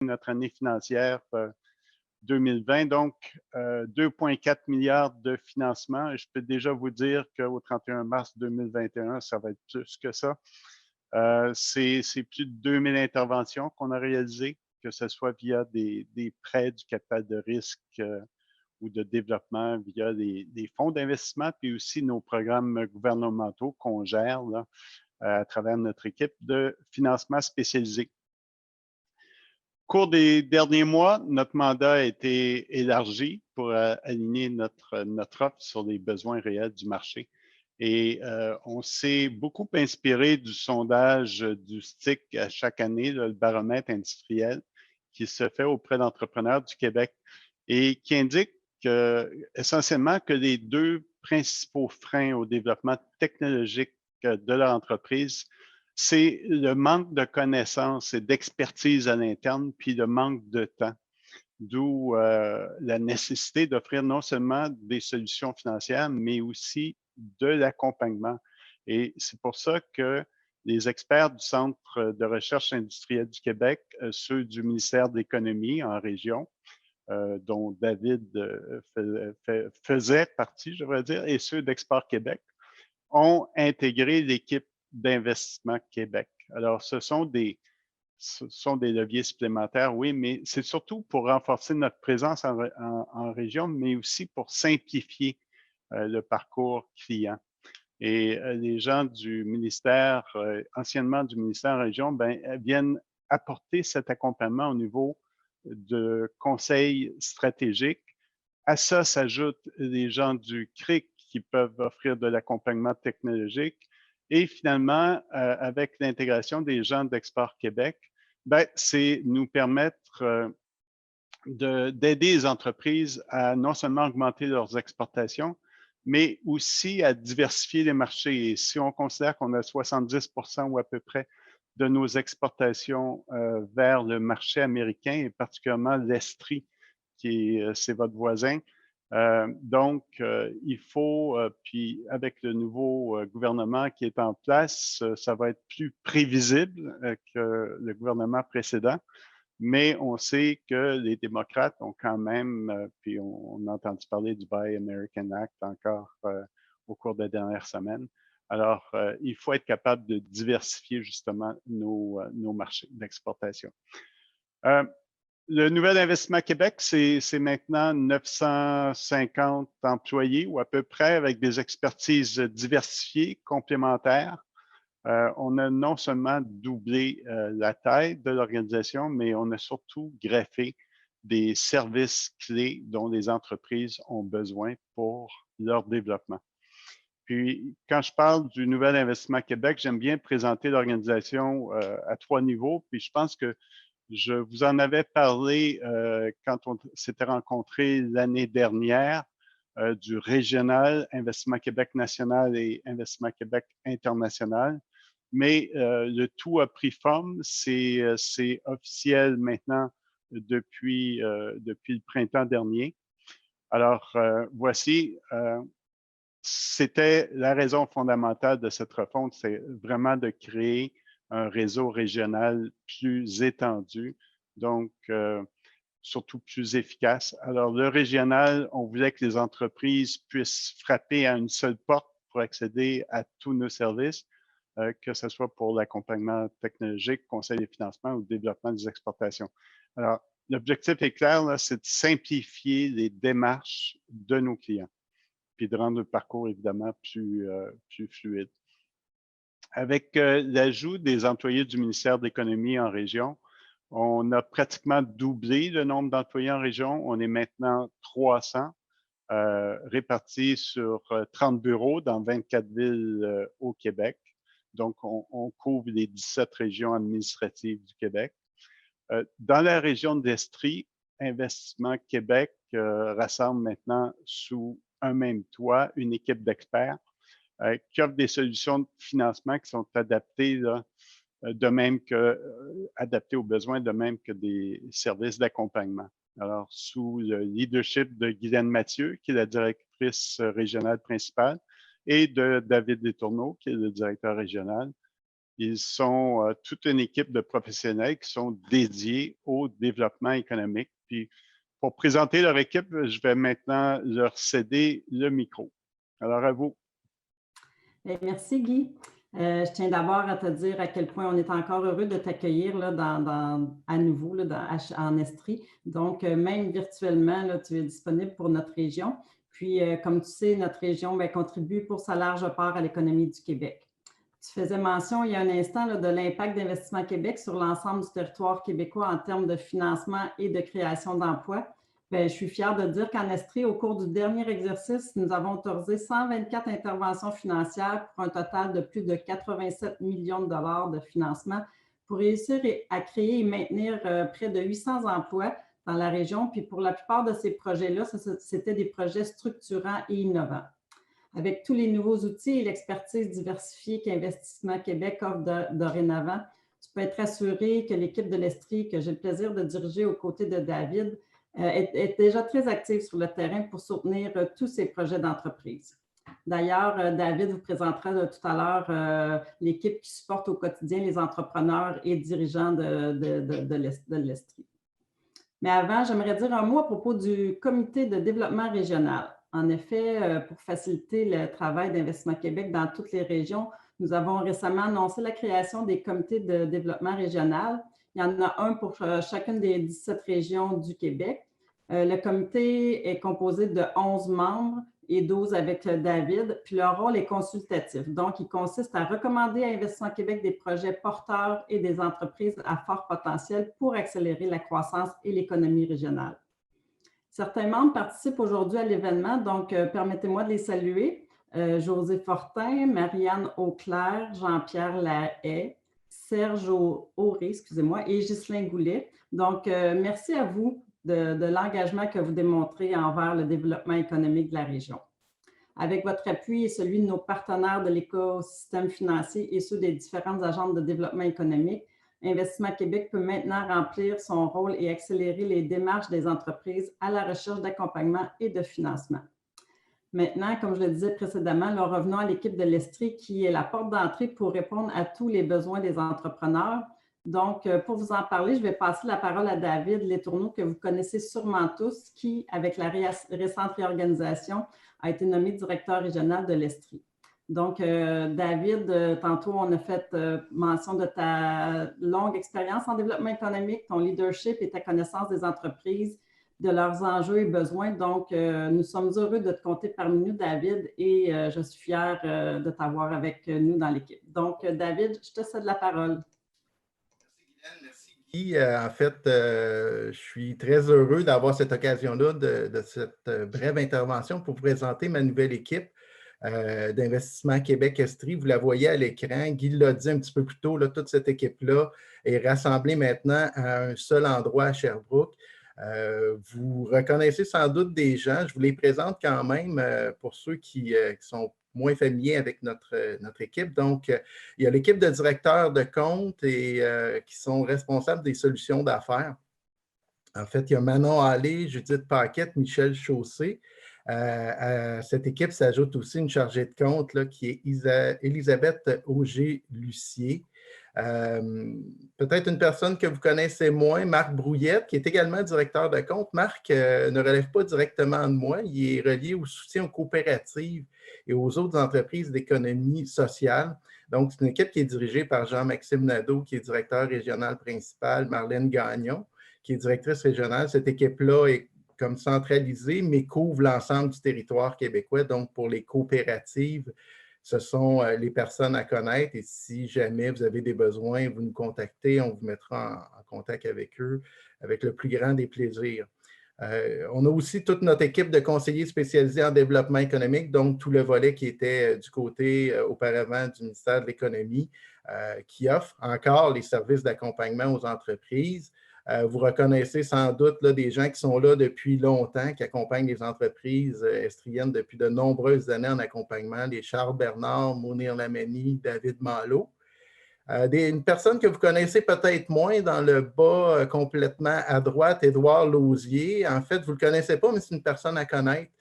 notre année financière 2020, donc 2,4 milliards de financement. Je peux déjà vous dire qu'au 31 mars 2021, ça va être plus que ça. C'est plus de 2000 interventions qu'on a réalisées, que ce soit via des prêts, du capital de risque ou de développement, via des fonds d'investissement, puis aussi nos programmes gouvernementaux qu'on gère là, à travers notre équipe de financement spécialisé. Au cours des derniers mois, notre mandat a été élargi pour aligner notre offre sur les besoins réels du marché. Et on s'est beaucoup inspiré du sondage du STIC à chaque année, le baromètre industriel, qui se fait auprès d'entrepreneurs du Québec et qui indique essentiellement que les deux principaux freins au développement technologique de leur entreprise, c'est le manque de connaissances et d'expertise à l'interne, puis le manque de temps. D'où la nécessité d'offrir non seulement des solutions financières, mais aussi de l'accompagnement. Et c'est pour ça que les experts du Centre de recherche industrielle du Québec, ceux du ministère de l'Économie en région, dont David faisait partie, je devrais dire, et ceux d'Export Québec, ont intégré l'équipe d'Investissement Québec. Alors, ce sont des leviers supplémentaires, oui, mais c'est surtout pour renforcer notre présence en région, mais aussi pour simplifier le parcours client. Et les gens du ministère, anciennement du ministère en région, viennent apporter cet accompagnement au niveau de conseils stratégiques. À ça s'ajoutent les gens du CRIC qui peuvent offrir de l'accompagnement technologique. Et finalement, avec l'intégration des gens d'Export Québec, c'est nous permettre d'aider les entreprises à non seulement augmenter leurs exportations, mais aussi à diversifier les marchés. Et si on considère qu'on a 70% ou à peu près de nos exportations vers le marché américain et particulièrement l'Estrie, c'est votre voisin. Donc, il faut, puis avec le nouveau gouvernement qui est en place, ça va être plus prévisible que le gouvernement précédent. Mais on sait que les démocrates ont quand même, puis on a entendu parler du Buy American Act encore au cours des dernières semaines. Alors, il faut être capable de diversifier justement nos marchés d'exportation. Le Nouvel Investissement Québec, c'est maintenant 950 employés ou à peu près avec des expertises diversifiées, complémentaires. On a non seulement doublé la taille de l'organisation, mais on a surtout greffé des services clés dont les entreprises ont besoin pour leur développement. Puis, quand je parle du Nouvel Investissement Québec, j'aime bien présenter l'organisation à 3 niveaux. Puis, je pense que je vous en avais parlé quand on s'était rencontrés l'année dernière du régional Investissement Québec national et Investissement Québec international. Mais le tout a pris forme. C'est officiel maintenant depuis le printemps dernier. Alors, voici, c'était la raison fondamentale de cette refonte, c'est vraiment de créer un réseau régional plus étendu, donc surtout plus efficace. Alors, le régional, on voulait que les entreprises puissent frapper à une seule porte pour accéder à tous nos services, que ce soit pour l'accompagnement technologique, conseil des financements ou le développement des exportations. Alors, l'objectif est clair, c'est de simplifier les démarches de nos clients, puis de rendre le parcours évidemment plus fluide. Avec l'ajout des employés du ministère de l'Économie en région, on a pratiquement doublé le nombre d'employés en région. On est maintenant 300 répartis sur 30 bureaux dans 24 villes au Québec. Donc, on couvre les 17 régions administratives du Québec. Dans la région d'Estrie, Investissement Québec rassemble maintenant sous un même toit une équipe d'experts qui offre des solutions de financement qui sont adaptées là, de même que adaptées aux besoins, de même que des services d'accompagnement. Alors, sous le leadership de Guylaine Mathieu, qui est la directrice régionale principale, et de David Letourneau, qui est le directeur régional, Ils sont toute une équipe de professionnels qui sont dédiés au développement économique. Puis, pour présenter leur équipe, je vais maintenant leur céder le micro. Alors, à vous. Merci, Guy. Je tiens d'abord à te dire à quel point on est encore heureux de t'accueillir à nouveau en Estrie. Donc, même virtuellement, là, tu es disponible pour notre région. Puis, comme tu sais, notre région contribue pour sa large part à l'économie du Québec. Tu faisais mention il y a un instant là, de l'impact d'Investissement Québec sur l'ensemble du territoire québécois en termes de financement et de création d'emplois. Bien, je suis fière de dire qu'en Estrie, au cours du dernier exercice, nous avons autorisé 124 interventions financières pour un total de plus de 87 millions de dollars de financement pour réussir à créer et maintenir près de 800 emplois dans la région. Puis pour la plupart de ces projets-là, c'était des projets structurants et innovants. Avec tous les nouveaux outils et l'expertise diversifiée qu'Investissement Québec offre dorénavant, tu peux être assuré que l'équipe de l'Estrie, que j'ai le plaisir de diriger aux côtés de David, est déjà très active sur le terrain pour soutenir tous ces projets d'entreprise. D'ailleurs, David vous présentera tout à l'heure l'équipe qui supporte au quotidien les entrepreneurs et dirigeants de l'Estrie. Mais avant, j'aimerais dire un mot à propos du comité de développement régional. En effet, pour faciliter le travail d'Investissement Québec dans toutes les régions, nous avons récemment annoncé la création des comités de développement régional. Il y en a un pour chacune des 17 régions du Québec. Le comité est composé de 11 membres et 12 avec David, puis leur rôle est consultatif. Donc, il consiste à recommander à Investissement Québec des projets porteurs et des entreprises à fort potentiel pour accélérer la croissance et l'économie régionale. Certains membres participent aujourd'hui à l'événement, donc permettez-moi de les saluer. José Fortin, Marianne Auclair, Jean-Pierre Lahaye, Serge Auré, excusez-moi, et Ghislain Goulet. Donc, merci à vous de l'engagement que vous démontrez envers le développement économique de la région. Avec votre appui et celui de nos partenaires de l'écosystème financier et ceux des différentes agences de développement économique, Investissement Québec peut maintenant remplir son rôle et accélérer les démarches des entreprises à la recherche d'accompagnement et de financement. Maintenant, comme je le disais précédemment, nous revenons à l'équipe de l'Estrie qui est la porte d'entrée pour répondre à tous les besoins des entrepreneurs. Donc, pour vous en parler, je vais passer la parole à David Letourneau, que vous connaissez sûrement tous, qui, avec la récente réorganisation, a été nommé directeur régional de l'Estrie. Donc, David, tantôt, on a fait mention de ta longue expérience en développement économique, ton leadership et ta connaissance des entreprises, de leurs enjeux et besoins. Donc, nous sommes heureux de te compter parmi nous, David, et je suis fière de t'avoir avec nous dans l'équipe. Donc, David, je te cède la parole. Merci, Guy. En fait, je suis très heureux d'avoir cette occasion-là de cette brève intervention pour vous présenter ma nouvelle équipe d'Investissement Québec-Estrie. Vous la voyez à l'écran. Guy l'a dit un petit peu plus tôt, là, toute cette équipe-là est rassemblée maintenant à un seul endroit à Sherbrooke. Vous reconnaissez sans doute des gens. Je vous les présente quand même pour ceux qui sont moins familiers avec notre équipe. Donc, il y a l'équipe de directeurs de compte et qui sont responsables des solutions d'affaires. En fait, il y a Manon Allé, Judith Paquette, Michel Chaussé. À cette équipe s'ajoute aussi une chargée de compte là, qui est Elisabeth Auger-Lucier. Peut-être une personne que vous connaissez moins, Marc Brouillette, qui est également directeur de compte. Marc ne relève pas directement de moi. Il est relié au soutien aux coopératives et aux autres entreprises d'économie sociale. Donc, c'est une équipe qui est dirigée par Jean-Maxime Nadeau, qui est directeur régional principal, Marlène Gagnon, qui est directrice régionale. Cette équipe-là est comme centralisée, mais couvre l'ensemble du territoire québécois. Donc, pour les coopératives, ce sont les personnes à connaître. Et si jamais vous avez des besoins, vous nous contactez, on vous mettra en contact avec eux avec le plus grand des plaisirs. On a aussi toute notre équipe de conseillers spécialisés en développement économique, donc tout le volet qui était du côté auparavant du ministère de l'Économie, qui offre encore les services d'accompagnement aux entreprises. Vous reconnaissez sans doute là, des gens qui sont là depuis longtemps, qui accompagnent les entreprises estriennes depuis de nombreuses années en accompagnement, les Charles Bernard, Mounir Lameni, David Malo. Une personne que vous connaissez peut-être moins dans le bas complètement à droite, Édouard Lausier. En fait, vous ne le connaissez pas, mais c'est une personne à connaître.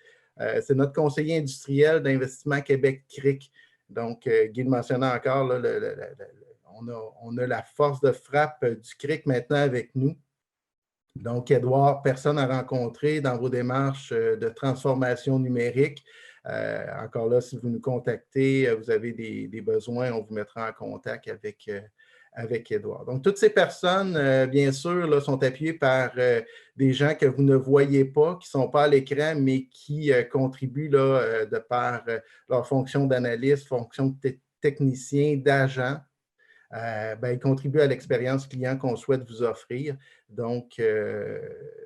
C'est notre conseiller industriel d'Investissement Québec CRIC. Donc, Guy le mentionnait encore, là, on a la force de frappe du CRIC maintenant avec nous. Donc, Édouard, personne à rencontrer dans vos démarches de transformation numérique. Encore là, si vous nous contactez, vous avez des besoins, on vous mettra en contact avec Édouard. Donc, toutes ces personnes, bien sûr, là, sont appuyées par des gens que vous ne voyez pas, qui ne sont pas à l'écran, mais qui contribuent là, de par leur fonction d'analyste, fonction de technicien, d'agent. Ils contribuent à l'expérience client qu'on souhaite vous offrir. Donc,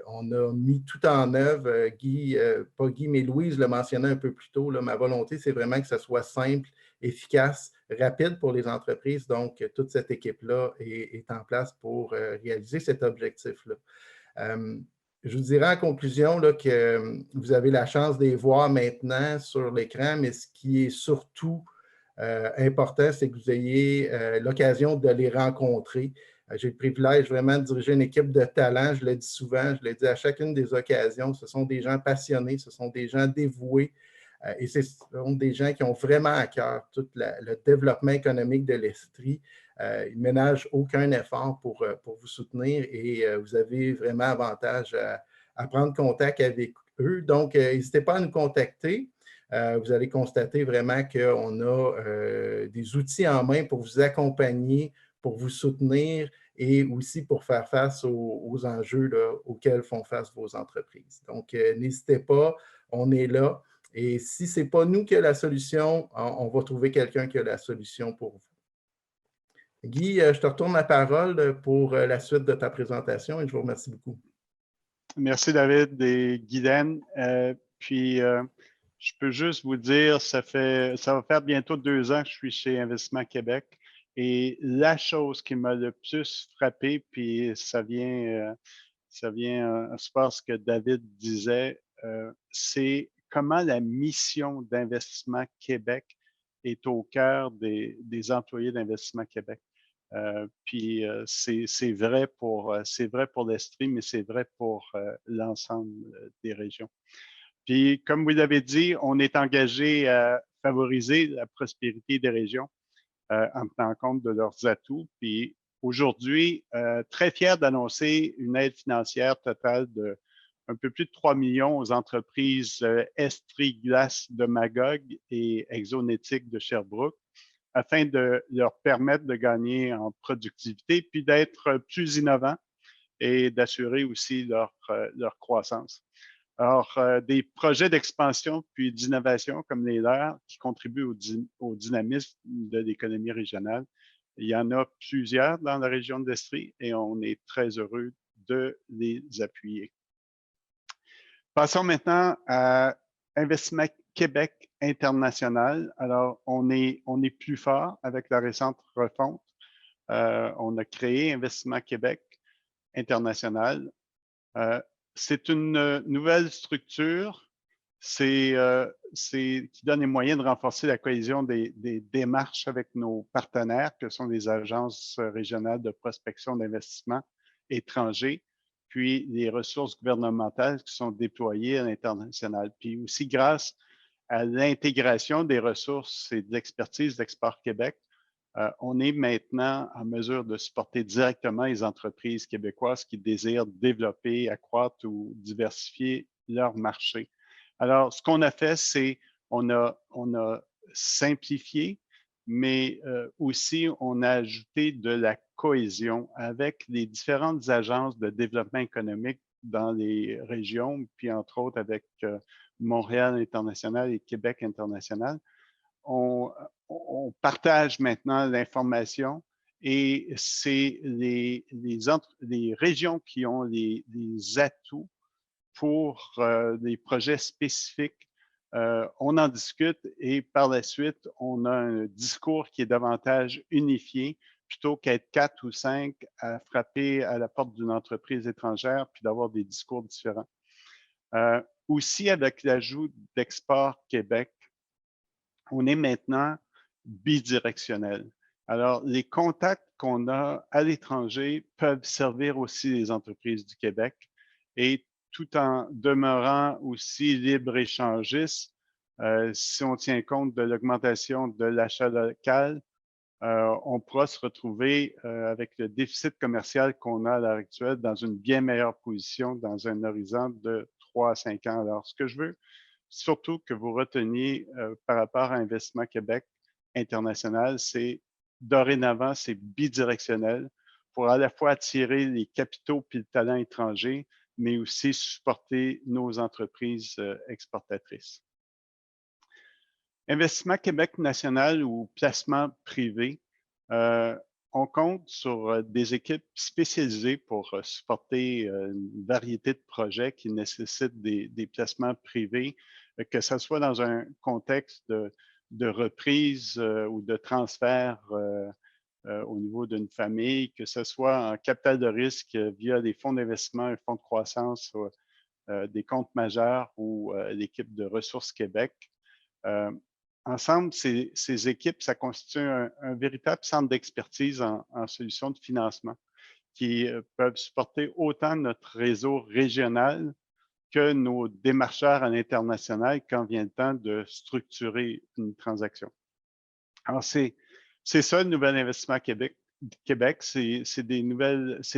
on a mis tout en œuvre. Guy, pas Guy, mais Louise le mentionnait un peu plus tôt. Là, ma volonté, c'est vraiment que ce soit simple, efficace, rapide pour les entreprises. Donc, toute cette équipe-là est en place pour réaliser cet objectif-là. Je vous dirais en conclusion là, que vous avez la chance de les voir maintenant sur l'écran, mais ce qui est surtout important, c'est que vous ayez l'occasion de les rencontrer. J'ai le privilège vraiment de diriger une équipe de talent, je le dis souvent, je le dis à chacune des occasions, ce sont des gens passionnés, ce sont des gens dévoués et ce sont des gens qui ont vraiment à cœur tout le développement économique de l'Estrie. Ils ne ménagent aucun effort pour vous soutenir et vous avez vraiment avantage à prendre contact avec eux. Donc, n'hésitez pas à nous contacter. Vous allez constater vraiment qu'on a des outils en main pour vous accompagner, pour vous soutenir et aussi pour faire face aux enjeux là, auxquels font face vos entreprises. Donc, n'hésitez pas, on est là. Et si ce n'est pas nous qui avons la solution, on va trouver quelqu'un qui a la solution pour vous. Guy, je te retourne la parole pour la suite de ta présentation et je vous remercie beaucoup. Merci David et Guylaine. Je peux juste vous dire, ça va faire bientôt 2 ans que je suis chez Investissement Québec et la chose qui m'a le plus frappé, puis ça vient à ce que David disait, c'est comment la mission d'Investissement Québec est au cœur des employés d'Investissement Québec. C'est vrai pour l'Estrie, mais c'est vrai pour l'ensemble des régions. Puis, comme vous l'avez dit, on est engagé à favoriser la prospérité des régions en tenant compte de leurs atouts. Puis, aujourd'hui, très fier d'annoncer une aide financière totale de un peu plus de 3 millions aux entreprises Estrie Glace de Magog et Exonétique de Sherbrooke, afin de leur permettre de gagner en productivité, puis d'être plus innovants et d'assurer aussi leur croissance. Alors, des projets d'expansion puis d'innovation comme les leurs qui contribuent au dynamisme de l'économie régionale, il y en a plusieurs dans la région de l'Estrie et on est très heureux de les appuyer. Passons maintenant à Investissement Québec international. Alors, on est plus fort avec la récente refonte. On a créé Investissement Québec international. C'est une nouvelle structure qui donne les moyens de renforcer la cohésion des démarches avec nos partenaires, que sont les agences régionales de prospection d'investissement étrangers, puis les ressources gouvernementales qui sont déployées à l'international. Puis aussi grâce à l'intégration des ressources et de l'expertise d'Export Québec, on est maintenant en mesure de supporter directement les entreprises québécoises qui désirent développer, accroître ou diversifier leur marché. Alors, ce qu'on a fait, c'est on a simplifié, mais aussi on a ajouté de la cohésion avec les différentes agences de développement économique dans les régions, puis entre autres avec Montréal International et Québec International. On partage maintenant l'information et c'est les régions qui ont les atouts pour des projets spécifiques. On en discute et par la suite, on a un discours qui est davantage unifié plutôt qu'être 4 ou 5 à frapper à la porte d'une entreprise étrangère puis d'avoir des discours différents. Aussi, avec l'ajout d'Export Québec, on est maintenant bidirectionnel. Alors, les contacts qu'on a à l'étranger peuvent servir aussi les entreprises du Québec et tout en demeurant aussi libre-échangiste, si on tient compte de l'augmentation de l'achat local, on pourra se retrouver avec le déficit commercial qu'on a à l'heure actuelle dans une bien meilleure position dans un horizon de 3 à 5 ans. Alors, ce que je veux, surtout que vous reteniez par rapport à Investissement Québec international, c'est dorénavant, c'est bidirectionnel pour à la fois attirer les capitaux et le talent étranger, mais aussi supporter nos entreprises exportatrices. Investissement Québec national ou placement privé, on compte sur des équipes spécialisées pour supporter une variété de projets qui nécessitent des placements privés, que ce soit dans un contexte de reprise ou de transfert au niveau d'une famille, que ce soit en capital de risque via des fonds d'investissement, un fonds de croissance, des comptes majeurs ou l'équipe de Ressources Québec. Ensemble, ces équipes, ça constitue un véritable centre d'expertise en solutions de financement qui peuvent supporter autant notre réseau régional que nos démarcheurs à l'international quand vient le temps de structurer une transaction. Alors, c'est ça le Nouvel Investissement Québec. C'est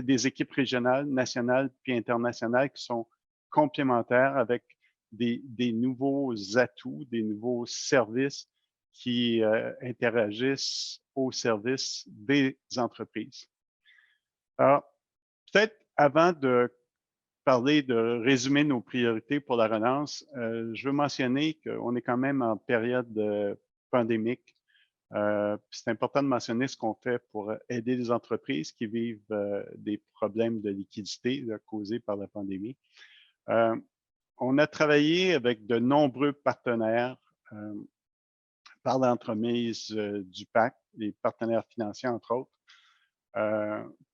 des équipes régionales, nationales puis internationales qui sont complémentaires avec des nouveaux atouts, des nouveaux services qui interagissent au service des entreprises. Alors, peut-être avant de parler de résumer nos priorités pour la relance, je veux mentionner qu'on est quand même en période pandémique. C'est important de mentionner ce qu'on fait pour aider les entreprises qui vivent des problèmes de liquidité causés par la pandémie. On a travaillé avec de nombreux partenaires par l'entremise du PAC, les partenaires financiers entre autres,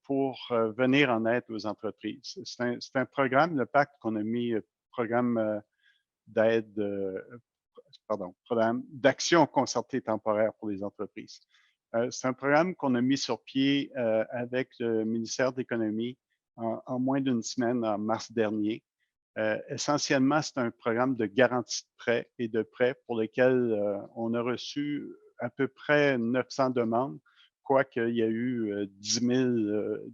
pour venir en aide aux entreprises. C'est un programme, le PAC, qu'on a mis, programme d'aide, programme d'action concertée temporaire pour les entreprises. C'est un programme qu'on a mis sur pied avec le ministère de l'Économie en moins d'une semaine, en mars dernier. Essentiellement, c'est un programme de garantie de prêt et de prêts pour lesquels on a reçu à peu près 900 demandes, quoiqu'il y a eu 10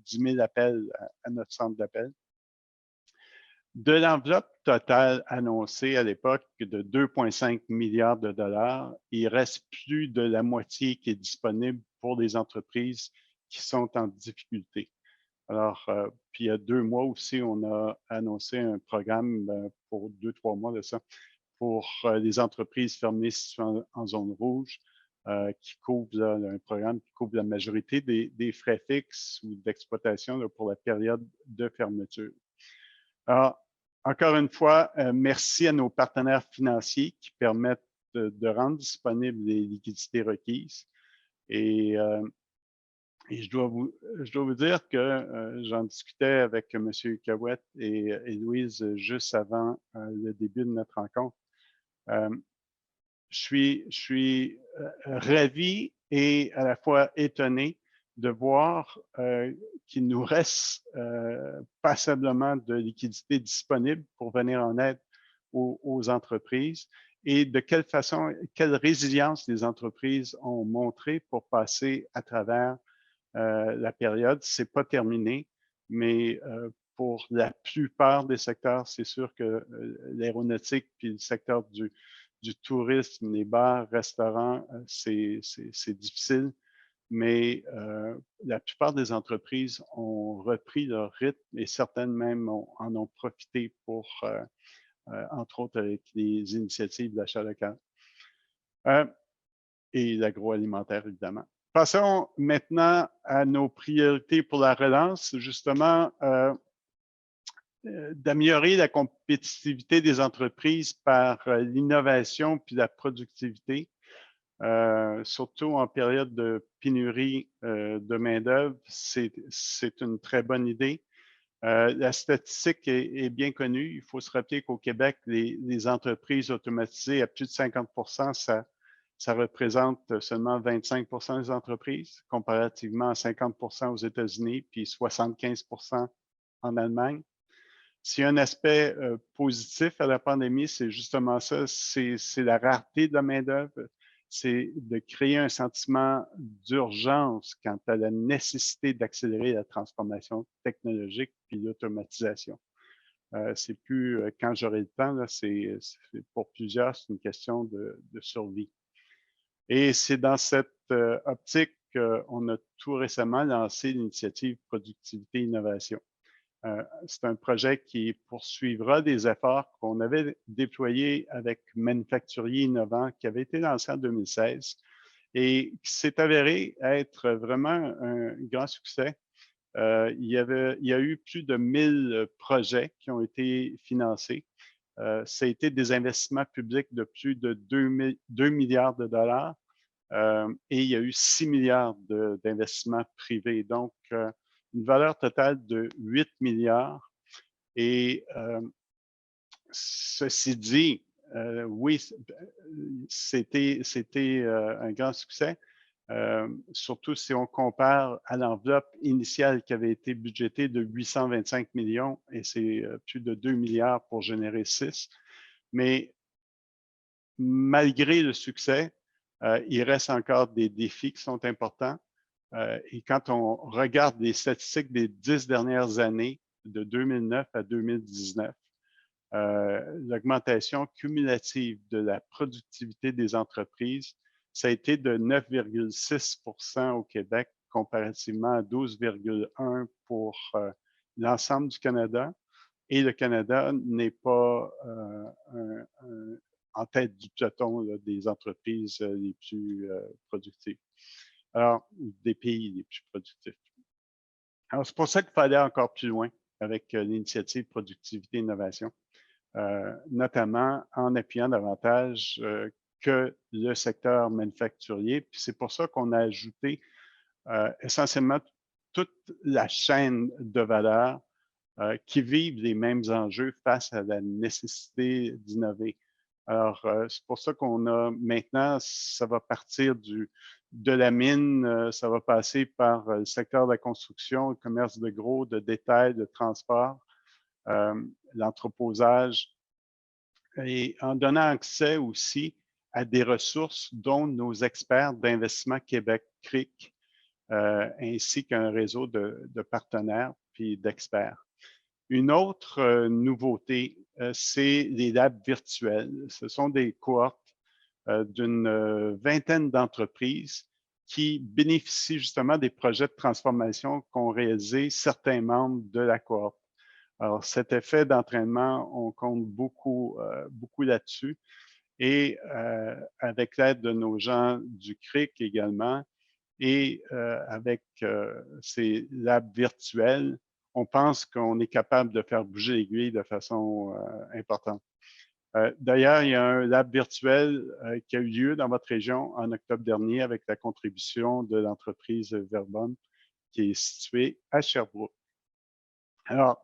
000 appels à notre centre d'appel. De l'enveloppe totale annoncée à l'époque de 2,5 milliards de dollars, il reste plus de la moitié qui est disponible pour les entreprises qui sont en difficulté. Alors, puis il y a 2 mois aussi, on a annoncé un programme pour 2-3 mois de ça, pour les entreprises fermées situées en zone rouge, qui couvre un programme qui couvre la majorité des frais fixes ou d'exploitation pour la période de fermeture. Alors, encore une fois, merci à nos partenaires financiers qui permettent de rendre disponibles les liquidités requises. Et je dois vous dire que j'en discutais avec M. Cahouette et Louise juste avant le début de notre rencontre. Je suis ravi et à la fois étonné de voir qu'il nous reste passablement de liquidités disponibles pour venir en aide aux entreprises et de quelle façon, quelle résilience les entreprises ont montré pour passer à travers la période. C'est pas terminé, mais pour la plupart des secteurs, c'est sûr que l'aéronautique puis le secteur du tourisme, les bars, restaurants, c'est difficile, mais la plupart des entreprises ont repris leur rythme et certaines même en ont profité pour, entre autres, avec les initiatives d'achat local et l'agroalimentaire, évidemment. Passons maintenant à nos priorités pour la relance, justement, d'améliorer la compétitivité des entreprises par l'innovation puis la productivité, surtout en période de pénurie de main-d'œuvre, c'est une très bonne idée. La statistique est bien connue. Il faut se rappeler qu'au Québec, les entreprises automatisées à plus de 50%, ça représente seulement 25% des entreprises, comparativement à 50% aux États-Unis, puis 75% en Allemagne. S'il y a un aspect positif à la pandémie, c'est justement ça, c'est la rareté de la main-d'œuvre. c'est de créer un sentiment d'urgence quant à la nécessité d'accélérer la transformation technologique puis l'automatisation. C'est plus quand j'aurai le temps, là, pour plusieurs, c'est une question de survie. Et c'est dans cette optique qu'on a tout récemment lancé l'initiative Productivité Innovation. C'est un projet qui poursuivra des efforts qu'on avait déployés avec Manufacturier Innovant, qui avait été lancé en 2016 et qui s'est avéré être vraiment un grand succès. Il y a eu plus de 1000 projets qui ont été financés. Ça a été des investissements publics de plus de 2 milliards de dollars et il y a eu 6 milliards d'investissements privés. Donc, une valeur totale de 8 milliards. Et ceci dit, oui, c'était un grand succès, surtout si on compare à l'enveloppe initiale qui avait été budgétée de 825 millions et c'est plus de 2 milliards pour générer 6. Mais malgré le succès, il reste encore des défis qui sont importants. Et quand on regarde les statistiques des 10 dernières années, de 2009 à 2019, l'augmentation cumulative de la productivité des entreprises, ça a été de 9,6 au Québec, comparativement à 12,1 pour l'ensemble du Canada. Et le Canada n'est pas en tête du peloton là, des entreprises les plus productives. Alors, des pays les plus productifs. Alors, c'est pour ça qu'il fallait encore plus loin avec l'initiative Productivité Innovation, notamment en appuyant davantage que le secteur manufacturier. Puis c'est pour ça qu'on a ajouté essentiellement toute la chaîne de valeur qui vivent les mêmes enjeux face à la nécessité d'innover. Alors, c'est pour ça qu'on a maintenant, ça va partir de la mine, ça va passer par le secteur de la construction, le commerce de gros, de détail, de transport, l'entreposage, et en donnant accès aussi à des ressources dont nos experts d'Investissement Québec, CRIC, ainsi qu'un réseau de partenaires puis d'experts. Une autre nouveauté, c'est les labs virtuels. Ce sont des cohortes d'une vingtaine d'entreprises qui bénéficient justement des projets de transformation qu'ont réalisé certains membres de la cohorte. Alors, cet effet d'entraînement, on compte beaucoup là-dessus. Et avec l'aide de nos gens du CRIC également, et avec ces labs virtuels, on pense qu'on est capable de faire bouger l'aiguille de façon importante. D'ailleurs, il y a un lab virtuel qui a eu lieu dans votre région en octobre dernier avec la contribution de l'entreprise Verbum qui est située à Sherbrooke. Alors,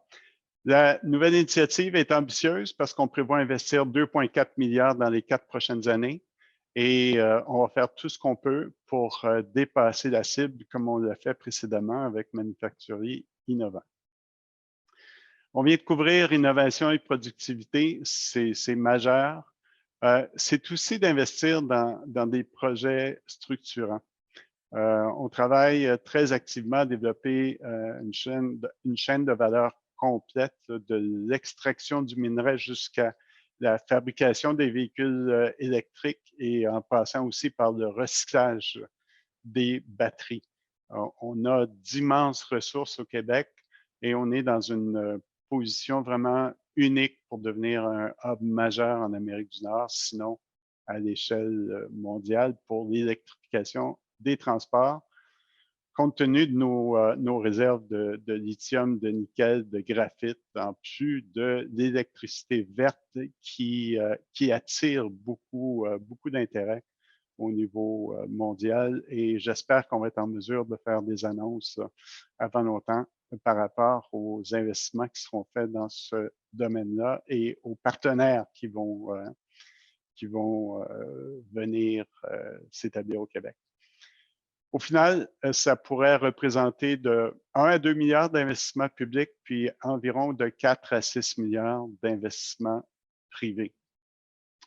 la nouvelle initiative est ambitieuse parce qu'on prévoit investir 2,4 milliards dans les 4 prochaines années et on va faire tout ce qu'on peut pour dépasser la cible comme on l'a fait précédemment avec Manufacturier Innovant. On vient de couvrir innovation et productivité, c'est majeur. C'est aussi d'investir dans des projets structurants. On travaille très activement à développer une chaîne de valeur complète de l'extraction du minerai jusqu'à la fabrication des véhicules électriques et en passant aussi par le recyclage des batteries. On a d'immenses ressources au Québec et on est dans une position vraiment unique pour devenir un hub majeur en Amérique du Nord, sinon à l'échelle mondiale pour l'électrification des transports, compte tenu de nos réserves de lithium, de nickel, de graphite, en plus de l'électricité verte qui attire beaucoup d'intérêt au niveau mondial. Et j'espère qu'on va être en mesure de faire des annonces avant longtemps par rapport aux investissements qui seront faits dans ce domaine-là et aux partenaires qui vont venir s'établir au Québec. Au final, ça pourrait représenter de 1 à 2 milliards d'investissements publics, puis environ de 4 à 6 milliards d'investissements privés.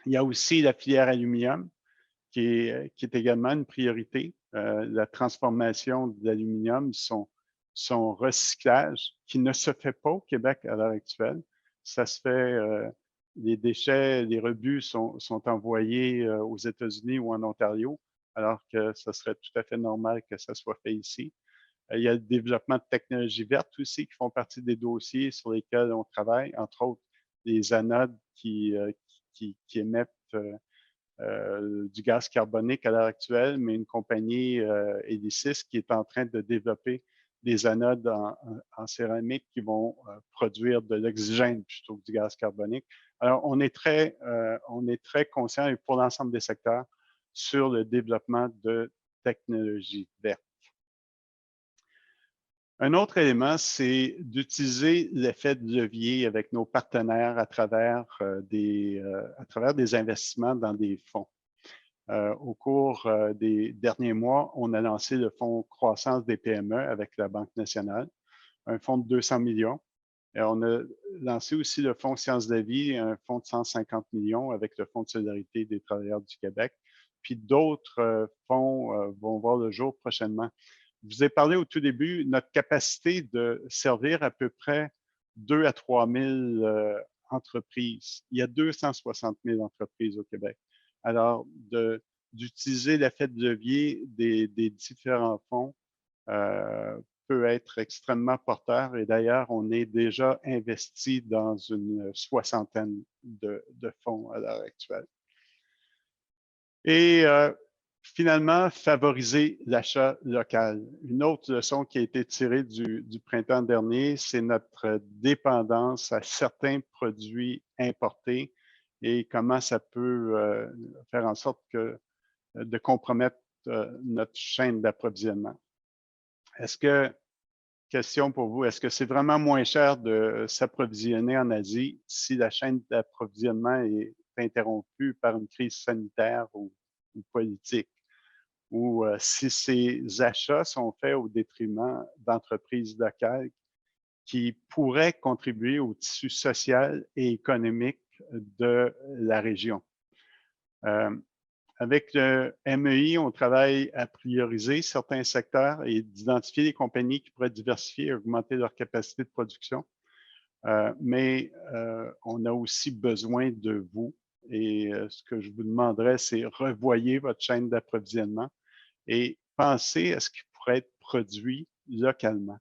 Il y a aussi la filière aluminium qui est également une priorité. La transformation de l'aluminium, son recyclage, qui ne se fait pas au Québec à l'heure actuelle. Ça se fait, les déchets, les rebus sont envoyés aux États-Unis ou en Ontario, alors que ce serait tout à fait normal que ça soit fait ici. Il y a le développement de technologies vertes aussi qui font partie des dossiers sur lesquels on travaille, entre autres les anodes qui émettent du gaz carbonique à l'heure actuelle, mais une compagnie, Elysis, qui est en train de développer des anodes en céramique qui vont produire de l'oxygène plutôt que du gaz carbonique. Alors, on est très conscient, et pour l'ensemble des secteurs, sur le développement de technologies vertes. Un autre élément, c'est d'utiliser l'effet de levier avec nos partenaires à travers des investissements dans des fonds. Au cours des derniers mois, on a lancé le fonds croissance des PME avec la Banque nationale, un fonds de 200 millions. Et on a lancé aussi le fonds Sciences de la vie, un fonds de 150 millions avec le Fonds de solidarité des travailleurs du Québec. Puis d'autres fonds vont voir le jour prochainement. Je vous ai parlé au tout début, notre capacité de servir à peu près 2 à 3 000 entreprises. Il y a 260 000 entreprises au Québec. Alors, d'utiliser l'effet de levier des différents fonds peut être extrêmement porteur. Et d'ailleurs, on est déjà investi dans une soixantaine de fonds à l'heure actuelle. Et finalement, favoriser l'achat local. Une autre leçon qui a été tirée du printemps dernier, c'est notre dépendance à certains produits importés et comment ça peut faire en sorte de compromettre notre chaîne d'approvisionnement. Question pour vous, est-ce que c'est vraiment moins cher de s'approvisionner en Asie si la chaîne d'approvisionnement est interrompue par une crise sanitaire ou politique, ou si ces achats sont faits au détriment d'entreprises locales qui pourraient contribuer au tissu social et économique de la région. Avec le MEI, on travaille à prioriser certains secteurs et d'identifier les compagnies qui pourraient diversifier et augmenter leur capacité de production. Mais on a aussi besoin de vous. Et ce que je vous demanderais, c'est revoyez votre chaîne d'approvisionnement et pensez à ce qui pourrait être produit localement.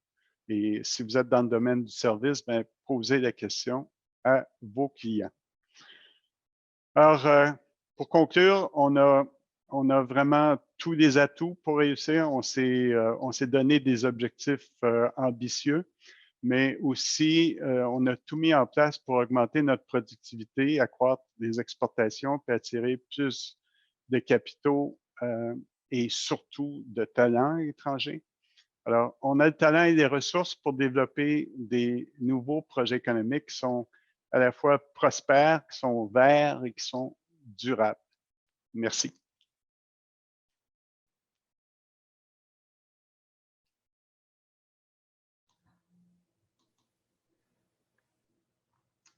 Et si vous êtes dans le domaine du service, bien, posez la question à vos clients. Alors, pour conclure, on a vraiment tous les atouts pour réussir. On s'est donné des objectifs ambitieux, mais aussi on a tout mis en place pour augmenter notre productivité, accroître les exportations, puis attirer plus de capitaux et surtout de talents étrangers. Alors, on a le talent et les ressources pour développer des nouveaux projets économiques qui sont à la fois prospères, qui sont verts et qui sont durables. Merci.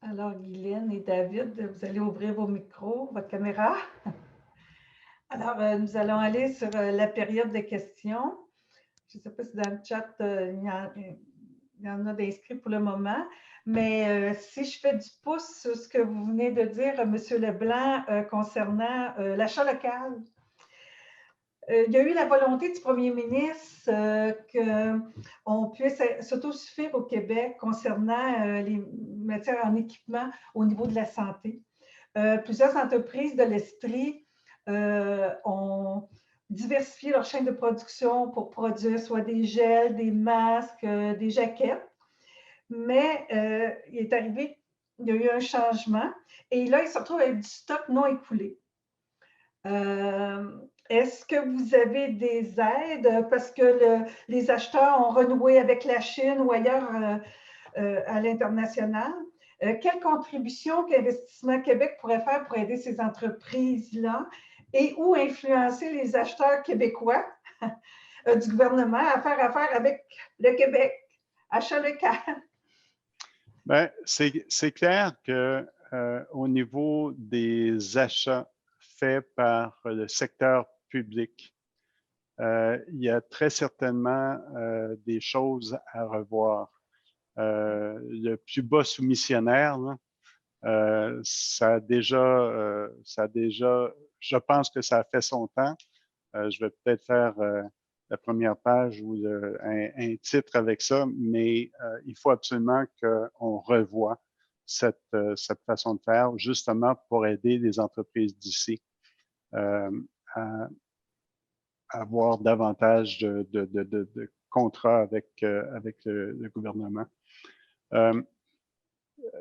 Alors, Guylaine et David, vous allez ouvrir vos micros, votre caméra. Alors, nous allons aller sur la période de questions. Je ne sais pas si dans le chat, il y en a d'inscrits pour le moment, mais si je fais du pouce sur ce que vous venez de dire, M. Leblanc, concernant l'achat local, il y a eu la volonté du premier ministre qu'on puisse s'autosuffire au Québec concernant les matières en équipement au niveau de la santé. Plusieurs entreprises de l'Estrie ont diversifié leur chaîne de production pour produire soit des gels, des masques, des jaquettes. Mais il est arrivé, il y a eu un changement et là, ils se retrouvent avec du stock non écoulé. Est-ce que vous avez des aides parce que les acheteurs ont renoué avec la Chine ou ailleurs à l'international? Quelle contribution qu'Investissement Québec pourrait faire pour aider ces entreprises-là et ou influencer les acheteurs québécois du gouvernement à faire affaire avec le Québec, achat local? Bien, c'est clair qu'au niveau des achats fait par le secteur public. Il y a très certainement des choses à revoir. Le plus bas soumissionnaire, là, ça a déjà, je pense que ça a fait son temps. Je vais peut-être faire la première page ou un titre avec ça, mais il faut absolument qu'on revoie cette façon de faire, justement pour aider les entreprises d'ici à avoir davantage de contrats avec le gouvernement.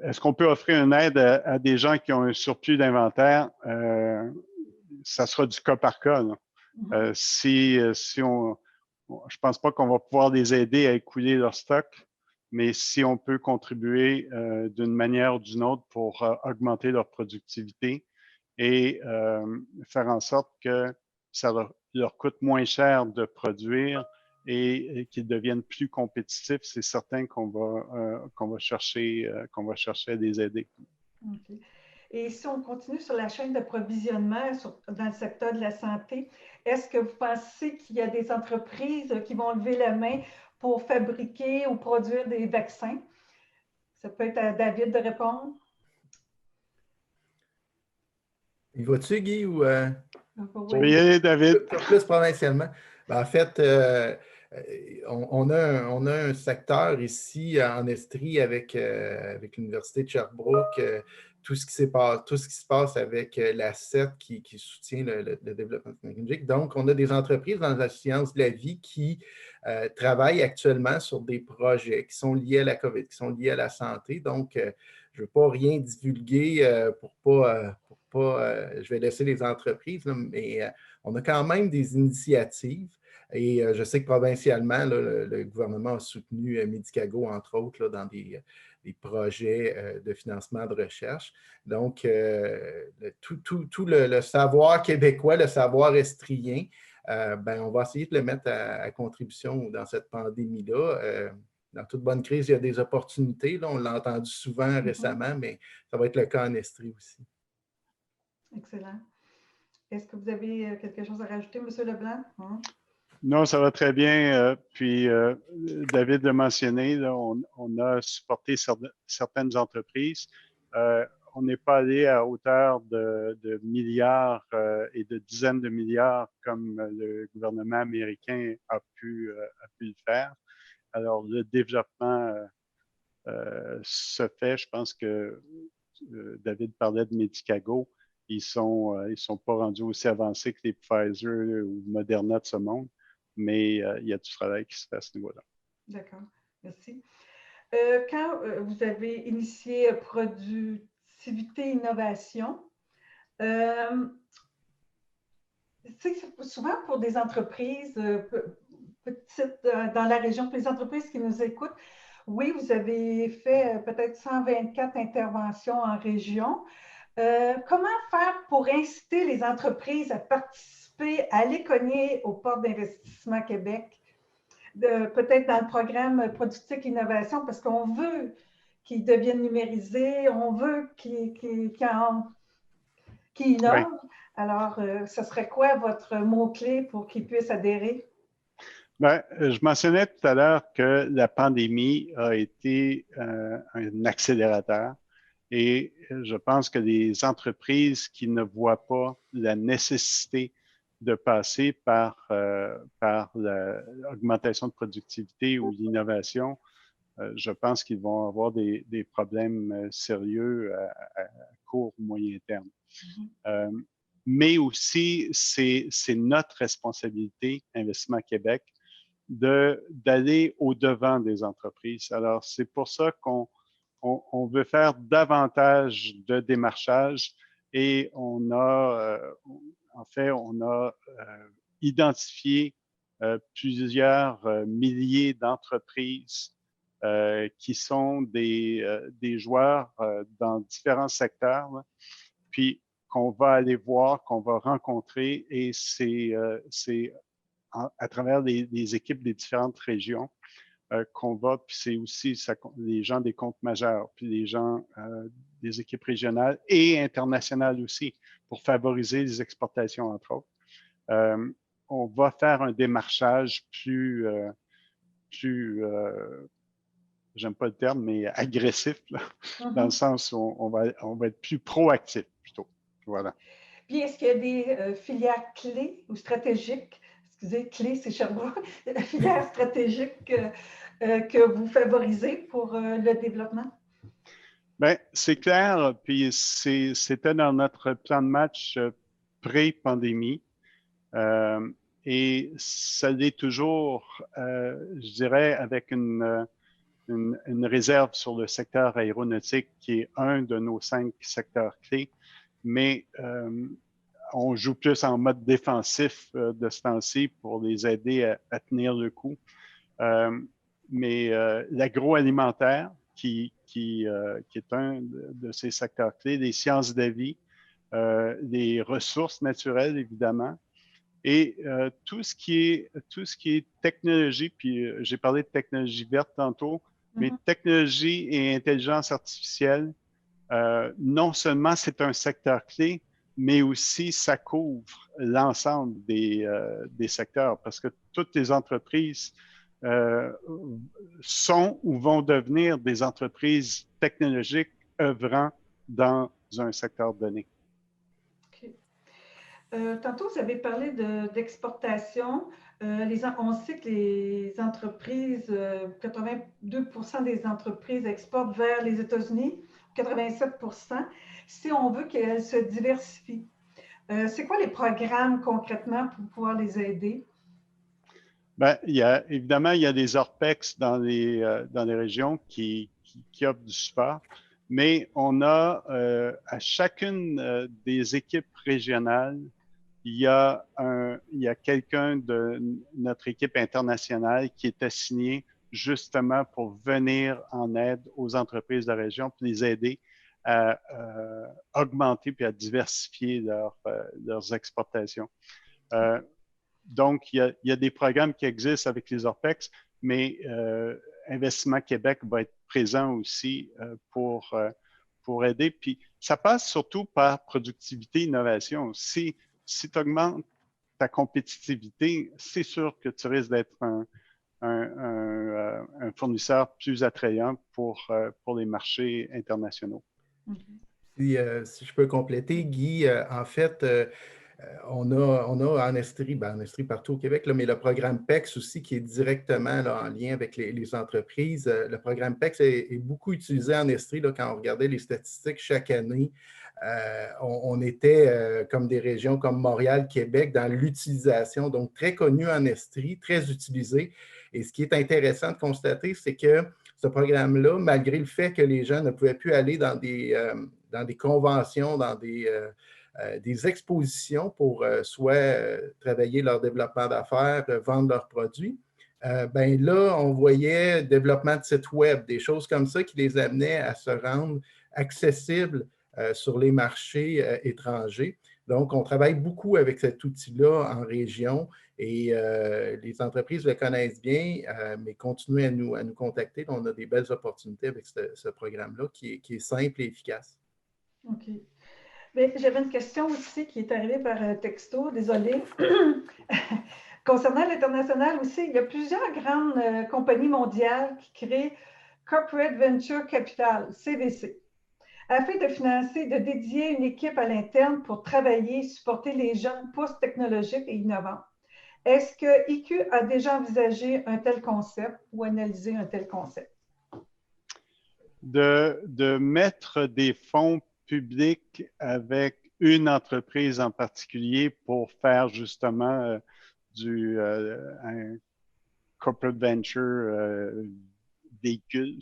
Est-ce qu'on peut offrir une aide à des gens qui ont un surplus d'inventaire? Ça sera du cas par cas. Je pense pas qu'on va pouvoir les aider à écouler leur stock, mais si on peut contribuer d'une manière ou d'une autre pour augmenter leur productivité et faire en sorte que ça leur coûte moins cher de produire et qu'ils deviennent plus compétitifs, c'est certain qu'on va chercher à les aider. Okay. Et si on continue sur la chaîne d'approvisionnement dans le secteur de la santé, est-ce que vous pensez qu'il y a des entreprises qui vont lever la main pour fabriquer ou produire des vaccins? Ça peut être à David de répondre. Y vas-tu, Guy, ou Oui, David. plus provincialement? Ben, en fait, on a un secteur ici en Estrie avec l'Université de Sherbrooke, tout ce qui se passe avec la CET qui soutient le développement technologique. Donc, on a des entreprises dans la science de la vie qui travaillent actuellement sur des projets qui sont liés à la COVID, qui sont liés à la santé. Donc, je ne veux pas rien divulguer je vais laisser les entreprises, là, mais on a quand même des initiatives. Et je sais que provincialement, là, le gouvernement a soutenu Medicago, entre autres, là, dans des projets de financement de recherche. Donc, tout le savoir québécois, le savoir estrien, on va essayer de le mettre à contribution dans cette pandémie-là. Dans toute bonne crise, il y a des opportunités. Là, on l'a entendu souvent récemment, mais ça va être le cas en Estrie aussi. Excellent. Est-ce que vous avez quelque chose à rajouter, M. Leblanc? Non, ça va très bien. Puis, David l'a mentionné, là, on a supporté certaines entreprises. On n'est pas allé à hauteur de milliards et de dizaines de milliards comme le gouvernement américain a pu le faire. Alors, le développement se fait. Je pense que David parlait de Medicago. Ils sont pas rendus aussi avancés que les Pfizer ou Moderna de ce monde, mais il y a du travail qui se fait à ce niveau-là. D'accord, merci. Quand vous avez initié Productivité Innovation, souvent pour des entreprises petites dans la région, pour les entreprises qui nous écoutent, oui, vous avez fait peut-être 124 interventions en région. Comment faire pour inciter les entreprises à participer, à aller cogner aux portes d'Investissement Québec, peut-être dans le programme Productivité Innovation, parce qu'on veut qu'ils deviennent numérisés, on veut qu'ils innovent. Oui. Alors, ce serait quoi votre mot-clé pour qu'ils puissent adhérer? Bien, je mentionnais tout à l'heure que la pandémie a été un accélérateur et je pense que les entreprises qui ne voient pas la nécessité de passer par l'augmentation de productivité ou l'innovation, je pense qu'ils vont avoir des problèmes sérieux à court ou moyen terme. Mais aussi, c'est notre responsabilité, Investissement Québec, d'aller au-devant des entreprises. Alors, c'est pour ça qu'on veut faire davantage de démarchage et on a identifié plusieurs milliers d'entreprises qui sont des joueurs dans différents secteurs, là, puis qu'on va aller voir, qu'on va rencontrer, et c'est à travers les équipes des différentes régions qu'on va, puis c'est aussi les gens des comptes majeurs, puis les gens des équipes régionales et internationales aussi pour favoriser les exportations, entre autres. On va faire un démarchage plus j'aime pas le terme, mais agressif, là, dans le sens où on va être plus proactif plutôt. Voilà. Puis, est-ce qu'il y a des filières clés ou stratégiques, excusez, clés, c'est Sherbrooke, filières stratégiques que vous favorisez pour le développement? Bien, c'est clair, puis c'était dans notre plan de match pré-pandémie. Et ça l'est toujours, je dirais, avec une réserve sur le secteur aéronautique qui est un de nos 5 secteurs clés, mais on joue plus en mode défensif de ce temps-ci pour les aider à tenir le coup. Mais l'agroalimentaire, qui est un de ces secteurs clés, les sciences de la vie, les ressources naturelles, évidemment, et tout ce qui est technologie, puis j'ai parlé de technologie verte tantôt, mais technologie et intelligence artificielle, non seulement c'est un secteur clé, mais aussi ça couvre l'ensemble des secteurs, parce que toutes les entreprises sont ou vont devenir des entreprises technologiques œuvrant dans un secteur donné. Tantôt, vous avez parlé d'exportation. On sait que les entreprises, 82% des entreprises exportent vers les États-Unis, 87%, si on veut qu'elles se diversifient. C'est quoi les programmes concrètement pour pouvoir les aider? Bien, évidemment, il y a des ORPEX dans les régions qui offrent du support, mais on a à chacune des équipes régionales, il y a quelqu'un de notre équipe internationale qui est assigné justement pour venir en aide aux entreprises de la région, pour les aider à augmenter puis à diversifier leurs exportations. Donc, il y a des programmes qui existent avec les ORPEX, mais Investissement Québec va être présent aussi pour aider. Puis, ça passe surtout par productivité, innovation. Si tu augmentes ta compétitivité, c'est sûr que tu risques d'être un fournisseur plus attrayant pour les marchés internationaux. Si je peux compléter, Guy, en fait, on a en Estrie partout au Québec, là, mais le programme PEX aussi qui est directement là, en lien avec les entreprises. Le programme PEX est beaucoup utilisé en Estrie là, quand on regardait les statistiques chaque année. On était comme des régions comme Montréal, Québec dans l'utilisation, donc très connu en Estrie, très utilisé. Et ce qui est intéressant de constater, c'est que ce programme-là, malgré le fait que les gens ne pouvaient plus aller dans des conventions, dans des expositions pour soit travailler leur développement d'affaires, vendre leurs produits, ben là, on voyait développement de sites web, des choses comme ça qui les amenaient à se rendre accessibles sur les marchés étrangers. Donc, on travaille beaucoup avec cet outil-là en région et les entreprises le connaissent bien, mais continuez à nous contacter. On a des belles opportunités avec ce programme-là qui est simple et efficace. OK. J'avais une question aussi qui est arrivée par texto, désolée. Concernant l'international aussi, il y a plusieurs grandes compagnies mondiales qui créent Corporate Venture Capital, CVC, afin de financer, de dédier une équipe à l'interne pour travailler et supporter les jeunes pousses technologiques et innovants. Est-ce que IQ a déjà envisagé un tel concept ou analysé un tel concept? De mettre des fonds publics avec une entreprise en particulier pour faire justement un corporate venture véhicule.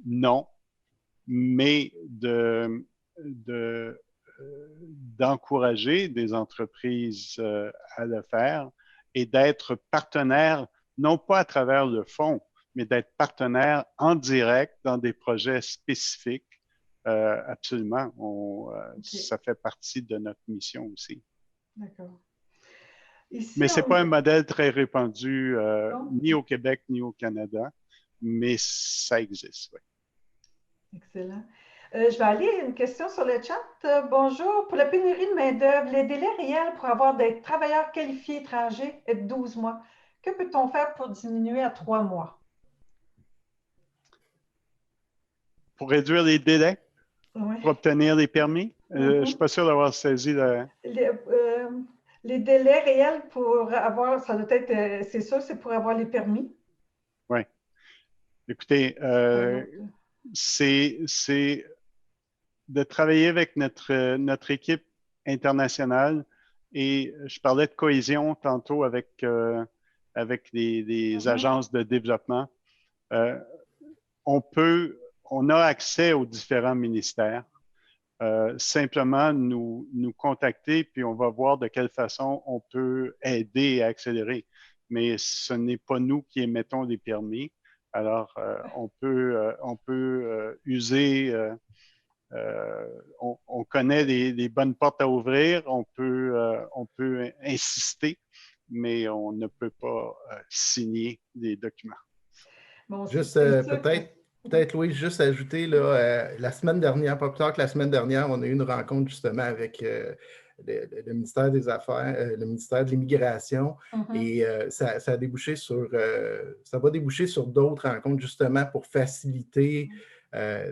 Non, mais d'encourager des entreprises à le faire et d'être partenaire, non pas à travers le fonds, mais d'être partenaire en direct dans des projets spécifiques. Absolument. Okay. Ça fait partie de notre mission aussi. D'accord. Mais ce n'est pas un modèle très répandu ni au Québec ni au Canada, mais ça existe, oui. Excellent. Je vais aller à une question sur le chat. Bonjour. Pour la pénurie de main-d'œuvre, les délais réels pour avoir des travailleurs qualifiés étrangers est de 12 mois. Que peut-on faire pour diminuer à 3 mois? Pour réduire les délais, Oui. pour obtenir les permis, je ne suis pas sûr d'avoir saisi le... Les délais réels pour avoir, ça doit être, c'est sûr, c'est pour avoir les permis. Oui. Écoutez, c'est de travailler avec notre équipe internationale et je parlais de cohésion tantôt avec les agences de développement. On a accès aux différents ministères. Simplement nous contacter, puis on va voir de quelle façon on peut aider et accélérer. Mais ce n'est pas nous qui émettons les permis. Alors, on peut user, on connaît les bonnes portes à ouvrir, on peut insister, mais on ne peut pas signer des documents. Bon, juste peut-être, Louis, juste ajouter, là, la semaine dernière, pas plus tard que la semaine dernière, on a eu une rencontre justement avec le ministère des Affaires, le ministère de l'Immigration, et ça a débouché sur, ça va déboucher sur d'autres rencontres justement pour faciliter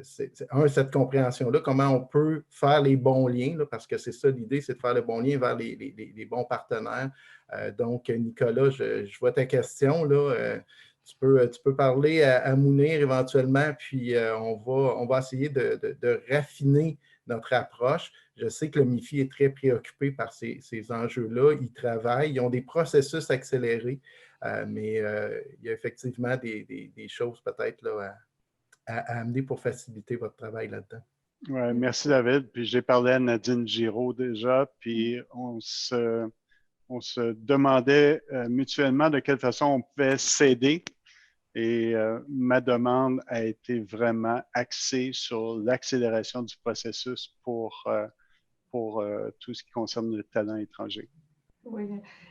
cette compréhension-là, comment on peut faire les bons liens, là, parce que c'est ça l'idée, c'est de faire le bon lien vers les bons partenaires. Donc, Nicolas, je vois ta question, là. Tu peux parler à Mounir éventuellement, puis on va essayer de raffiner notre approche. Je sais que le MIFI est très préoccupé par ces enjeux-là. Ils travaillent, ils ont des processus accélérés, mais il y a effectivement des choses peut-être là, à amener pour faciliter votre travail là-dedans. Ouais, merci David. Puis j'ai parlé à Nadine Giraud déjà, puis on se demandait mutuellement de quelle façon on pouvait s'aider. Et ma demande a été vraiment axée sur l'accélération du processus pour tout ce qui concerne le talent étranger. Oui.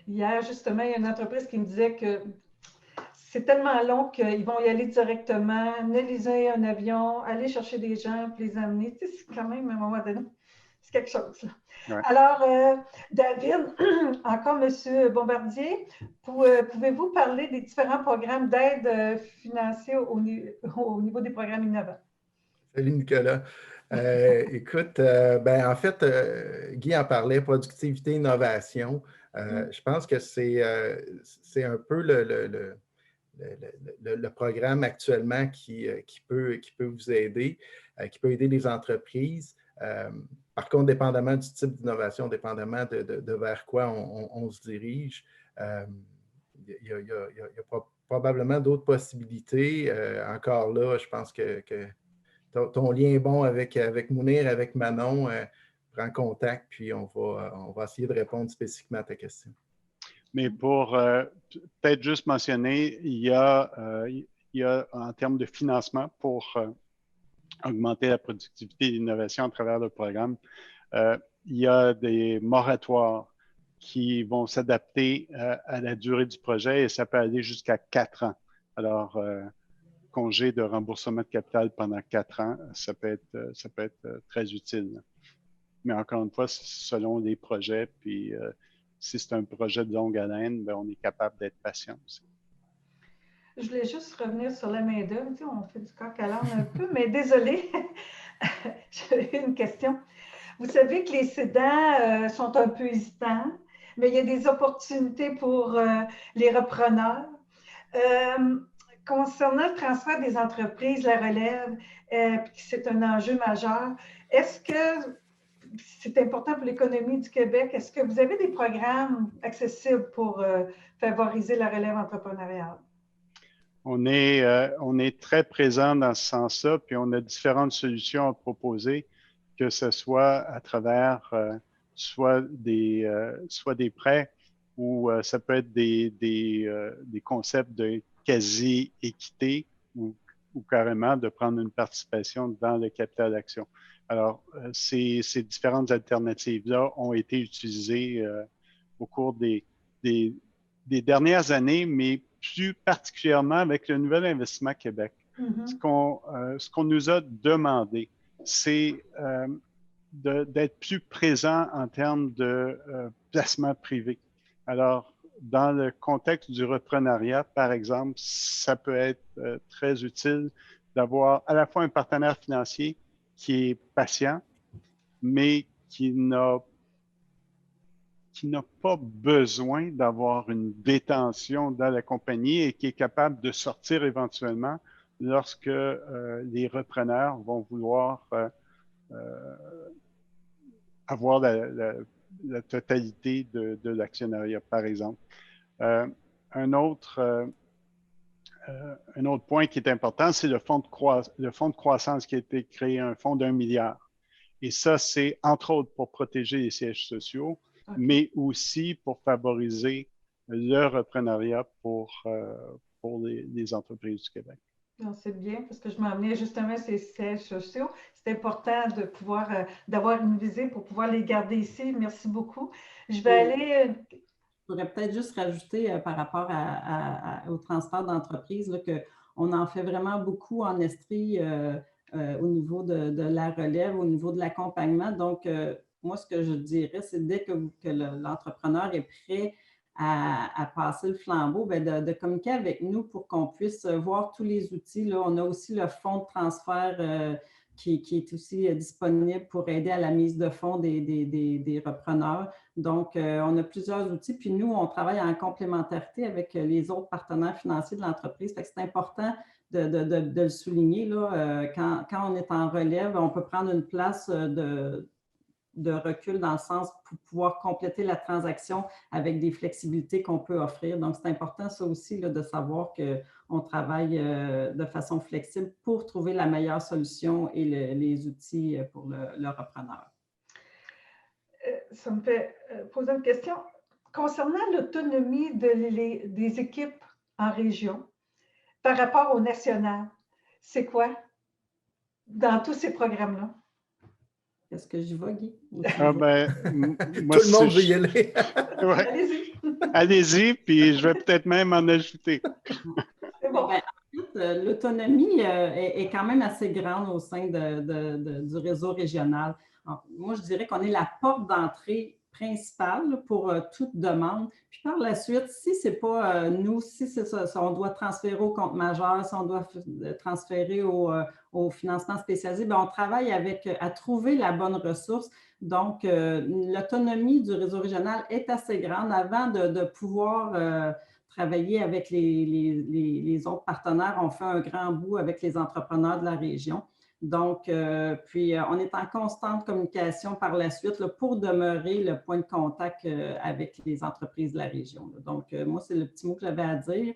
Hier, justement, il y a une entreprise qui me disait que c'est tellement long qu'ils vont y aller directement, analyser un avion, aller chercher des gens, puis les amener. Tu sais, c'est quand même, à un moment donné, c'est quelque chose. Là. Ouais. Alors, David, encore M. Bombardier, pouvez-vous parler des différents programmes d'aide financiers au niveau des programmes innovants? Salut Nicolas. Écoute, en fait, Guy en parlait, productivité, innovation. Je pense que c'est un peu le programme actuellement qui peut vous aider, qui peut aider les entreprises. Par contre, dépendamment du type d'innovation, dépendamment de vers quoi on se dirige, il y a probablement d'autres possibilités. Encore là, je pense que ton lien est bon avec Mounir, avec Manon. Prends contact, puis on va essayer de répondre spécifiquement à ta question. Mais pour peut-être juste mentionner, il y a en termes de financement pour augmenter la productivité et l'innovation à travers le programme, il y a des moratoires qui vont s'adapter à la durée du projet et ça peut aller jusqu'à 4 ans. Alors, congé de remboursement de capital pendant 4 ans, ça peut être très utile. Mais encore une fois, selon les projets, puis si c'est un projet de longue haleine, on est capable d'être patient aussi. Je voulais juste revenir sur la main-d'œuvre. Tu sais, on fait du coq à l'âne un peu, mais désolée, j'ai une question. Vous savez que les cédants sont un peu hésitants, mais il y a des opportunités pour les repreneurs. Concernant le transfert des entreprises, la relève, c'est un enjeu majeur. Est-ce que c'est important pour l'économie du Québec? Est-ce que vous avez des programmes accessibles pour favoriser la relève entrepreneuriale? On est très présent dans ce sens-là, puis on a différentes solutions à proposer, que ce soit à travers soit des prêts ou ça peut être des concepts de quasi-équité ou carrément de prendre une participation dans le capital d'action. Alors, ces différentes alternatives-là ont été utilisées au cours des dernières années, mais plus particulièrement avec le Nouvel Investissement Québec. Ce qu'on nous a demandé, c'est d'être plus présent en termes de placement privé. Alors, dans le contexte du reprenariat, par exemple, ça peut être très utile d'avoir à la fois un partenaire financier qui est patient, mais qui n'a pas besoin d'avoir une détention dans la compagnie et qui est capable de sortir éventuellement lorsque les repreneurs vont vouloir avoir la totalité de l'actionnariat, par exemple. Un autre point qui est important, c'est le fonds de croissance qui a été créé, un fonds d'1 milliard. Et ça, c'est entre autres pour protéger les sièges sociaux, mais aussi pour favoriser le reprenariat pour les entreprises du Québec. C'est bien, parce que je m'en venais justement ces sièges sociaux. C'est important de pouvoir, d'avoir une visée pour pouvoir les garder ici. Merci beaucoup. Je vais aller... Je pourrais peut-être juste rajouter par rapport au transfert d'entreprise qu'on en fait vraiment beaucoup en Estrie au niveau de la relève, au niveau de l'accompagnement. Donc, moi, ce que je dirais, c'est dès que l'entrepreneur est prêt à passer le flambeau, bien, de communiquer avec nous pour qu'on puisse voir tous les outils. Là, on a aussi le fonds de transfert qui est aussi disponible pour aider à la mise de fonds des repreneurs. Donc, on a plusieurs outils. Puis nous, on travaille en complémentarité avec les autres partenaires financiers de l'entreprise. Fait que c'est important de le souligner. Là, quand on est en relève, on peut prendre une place de recul dans le sens pour pouvoir compléter la transaction avec des flexibilités qu'on peut offrir. Donc, c'est important ça aussi là, de savoir qu'on travaille de façon flexible pour trouver la meilleure solution et les outils pour le repreneur. Ça me fait poser une question. Concernant l'autonomie des équipes en région par rapport au national, c'est quoi dans tous ces programmes-là? Est-ce que j'y vais, Guy? Moi, tout le monde veut y aller. Ouais. Allez-y. Allez-y, puis je vais peut-être même en ajouter. C'est bon. Ben, en fait, l'autonomie est quand même assez grande au sein du réseau régional. Alors, moi, je dirais qu'on est la porte d'entrée principale pour toute demande. Puis par la suite, si ce n'est pas nous, si on doit transférer au compte majeur, si on doit transférer au financement spécialisé, bien, on travaille à trouver la bonne ressource. Donc, l'autonomie du réseau régional est assez grande avant de pouvoir travailler avec les autres partenaires. On fait un grand bout avec les entrepreneurs de la région. Donc, puis on est en constante communication par la suite là, pour demeurer le point de contact avec les entreprises de la région. Là. Donc, moi, c'est le petit mot que j'avais à dire.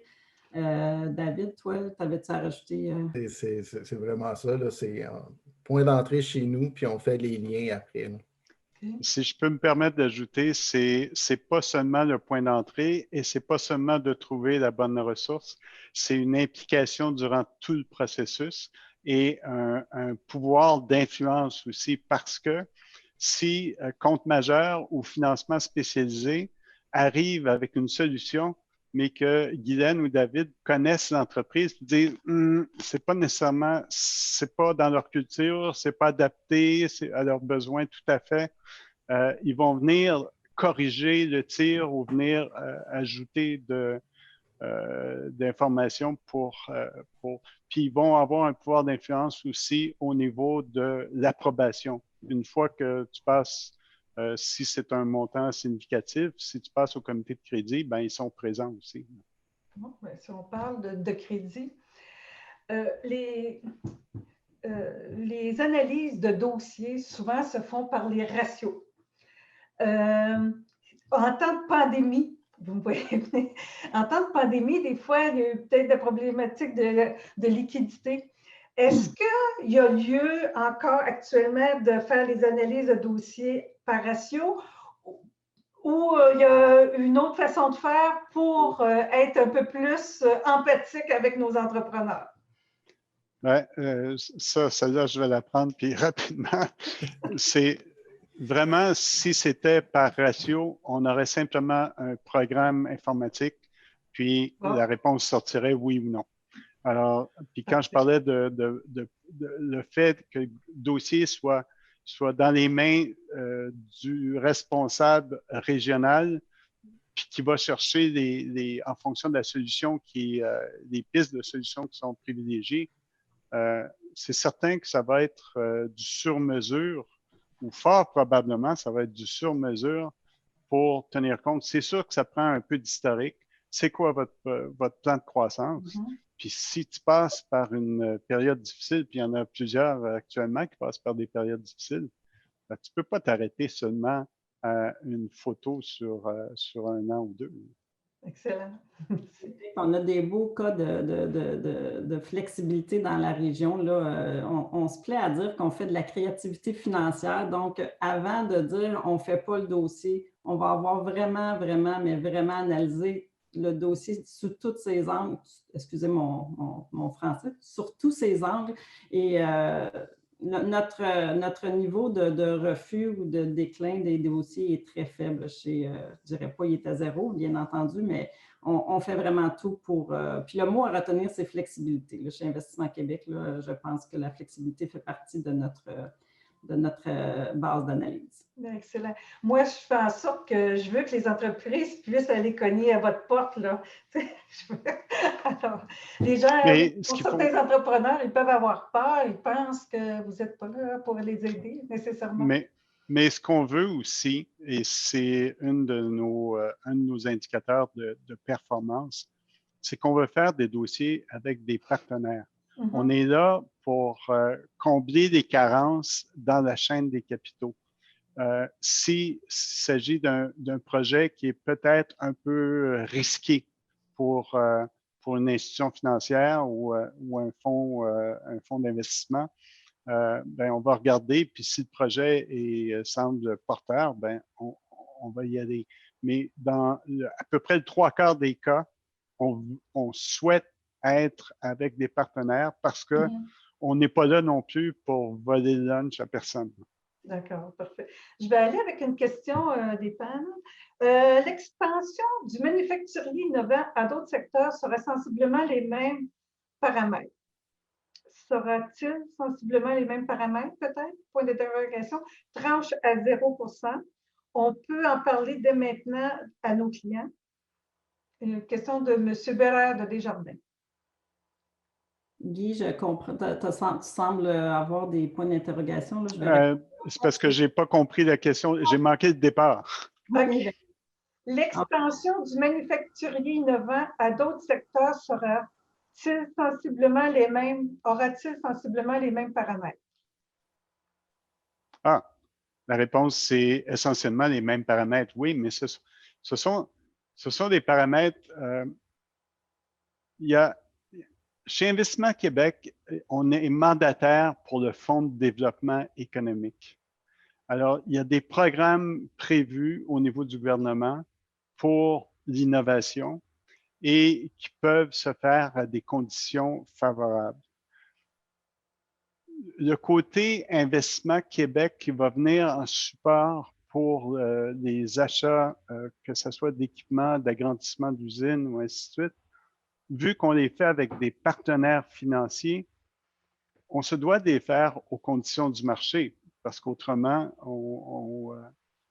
David, toi, t'avais-tu à rajouter? C'est vraiment ça. C'est un point d'entrée chez nous, puis on fait les liens après. Là. Si je peux me permettre d'ajouter, c'est pas seulement le point d'entrée et c'est pas seulement de trouver la bonne ressource, c'est une implication durant tout le processus et un pouvoir d'influence aussi parce que si compte majeur ou financement spécialisé arrive avec une solution, mais que Guylaine ou David connaissent l'entreprise, disent c'est pas nécessairement, c'est pas dans leur culture, c'est pas adapté à leurs besoins tout à fait. Ils vont venir corriger le tir ou venir ajouter d'informations puis ils vont avoir un pouvoir d'influence aussi au niveau de l'approbation. Une fois que tu passes, si c'est un montant significatif, si tu passes au comité de crédit, ben ils sont présents aussi. Bon, ben, si on parle de crédit, les analyses de dossiers souvent se font par les ratios. En temps de pandémie, vous me voyez venir, en temps de pandémie, des fois, il y a eu peut-être des problématiques de liquidité. Est-ce qu'il y a lieu encore actuellement de faire les analyses de dossiers par ratio ou il y a une autre façon de faire pour être un peu plus empathique avec nos entrepreneurs? Oui, celle-là, je vais la prendre, puis rapidement. C'est vraiment, si c'était par ratio, on aurait simplement un programme informatique, puis la réponse sortirait oui ou non. Alors, puis quand je parlais le fait que le dossier soit dans les mains du responsable régional, puis qui va chercher en fonction de la solution, les pistes de solutions qui sont privilégiées, c'est certain que ça va être du sur-mesure, ou fort probablement, ça va être du sur-mesure pour tenir compte. C'est sûr que ça prend un peu d'historique. C'est quoi votre plan de croissance? Puis si tu passes par une période difficile, puis il y en a plusieurs actuellement qui passent par des périodes difficiles, ben, tu ne peux pas t'arrêter seulement à une photo sur un an ou deux. Excellent. On a des beaux cas de flexibilité dans la région. Là. On se plaît à dire qu'on fait de la créativité financière. Donc, avant de dire on ne fait pas le dossier, on va avoir vraiment analysé le dossier sous tous ses angles. Excusez mon français, sur tous ses angles. Et notre niveau de refus ou de déclin des dossiers est très faible. Je ne dirais pas qu'il est à zéro, bien entendu, mais on fait vraiment tout pour… puis le mot à retenir, c'est flexibilité. Là, chez Investissement Québec, là, je pense que la flexibilité fait partie de notre base d'analyse. Excellent. Moi, je fais en sorte que je veux que les entreprises puissent aller cogner à votre porte. Là. Alors, les gens, pour certains entrepreneurs, ils peuvent avoir peur, ils pensent que vous n'êtes pas là pour les aider nécessairement. Mais ce qu'on veut aussi, et c'est un de nos indicateurs de performance, c'est qu'on veut faire des dossiers avec des partenaires. On est là pour combler les carences dans la chaîne des capitaux. S'il s'agit d'un projet qui est peut-être un peu risqué pour une institution financière ou un fonds d'investissement, ben, on va regarder, puis si le projet semble porteur, ben, on va y aller. Mais dans à peu près le 3/4 des cas, on souhaite être avec des partenaires parce qu'on n'est pas là non plus pour voler le lunch à personne. D'accord, parfait. Je vais aller avec une question des pannes. L'expansion du manufacturier innovant à d'autres secteurs serait sensiblement les mêmes paramètres. Sera-t-il sensiblement les mêmes paramètres, peut-être? Point d'interrogation. Tranche à 0%. On peut en parler dès maintenant à nos clients. Une question de M. Bérard de Desjardins. Guy, je comprends. Tu sembles avoir des points d'interrogation. C'est parce que je n'ai pas compris la question. J'ai manqué le départ. Okay. L'expansion du manufacturier innovant à d'autres secteurs aura-t-il sensiblement les mêmes paramètres? Ah, la réponse, c'est essentiellement les mêmes paramètres. Oui, mais ce sont des paramètres. Chez Investissement Québec, on est mandataire pour le Fonds de développement économique. Alors, il y a des programmes prévus au niveau du gouvernement pour l'innovation et qui peuvent se faire à des conditions favorables. Le côté Investissement Québec qui va venir en support pour les achats, que ce soit d'équipements, d'agrandissement d'usines ou ainsi de suite, vu qu'on les fait avec des partenaires financiers, on se doit de les faire aux conditions du marché, parce qu'autrement,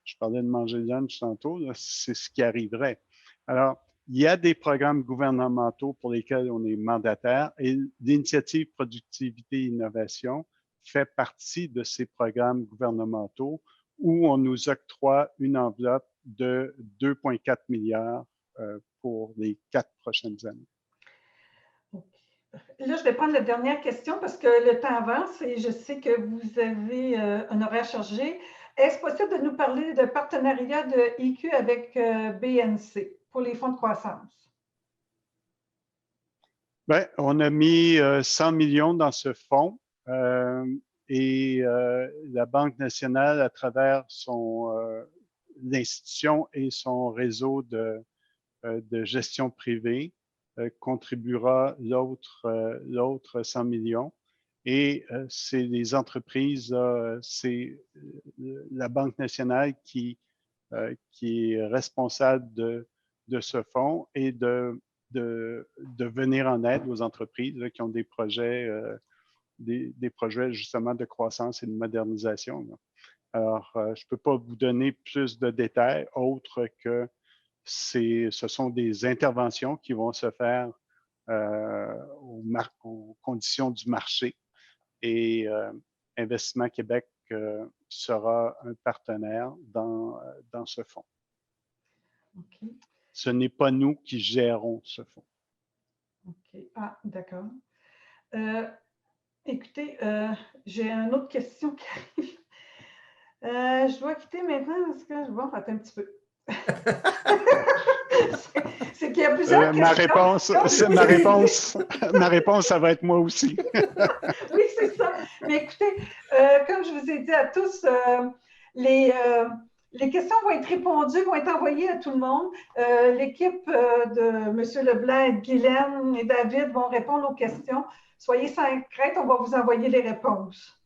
je parlais de manger le lunch tantôt, c'est ce qui arriverait. Alors, il y a des programmes gouvernementaux pour lesquels on est mandataire et l'initiative Productivité et Innovation fait partie de ces programmes gouvernementaux où on nous octroie une enveloppe de 2,4 milliards pour les 4 prochaines années. Là, je vais prendre la dernière question parce que le temps avance et je sais que vous avez un horaire chargé. Est-ce possible de nous parler de partenariat de IQ avec BNC pour les fonds de croissance? Bien, on a mis 100 millions dans ce fonds et la Banque nationale, à travers l'institution et son réseau de gestion privée, contribuera l'autre 100 millions. Et c'est les entreprises, c'est la Banque nationale qui est responsable de ce fonds et de venir en aide aux entreprises là, qui ont des projets justement de croissance et de modernisation. Là. Alors, je ne peux pas vous donner plus de détails autres que ce sont des interventions qui vont se faire aux conditions du marché. Et Investissement Québec sera un partenaire dans ce fonds. OK. Ce n'est pas nous qui gérons ce fonds. OK. Ah, d'accord. Écoutez, j'ai une autre question qui arrive. Je dois quitter maintenant parce que je vais attendre un petit peu. C'est qu'il y a plusieurs questions. Ma réponse, ça va être moi aussi. Oui, c'est ça. Mais écoutez, comme je vous ai dit à tous, les questions vont être répondues, vont être envoyées à tout le monde. L'équipe de M. Leblanc, Guylaine et David vont répondre aux questions. Soyez sans crainte, on va vous envoyer les réponses.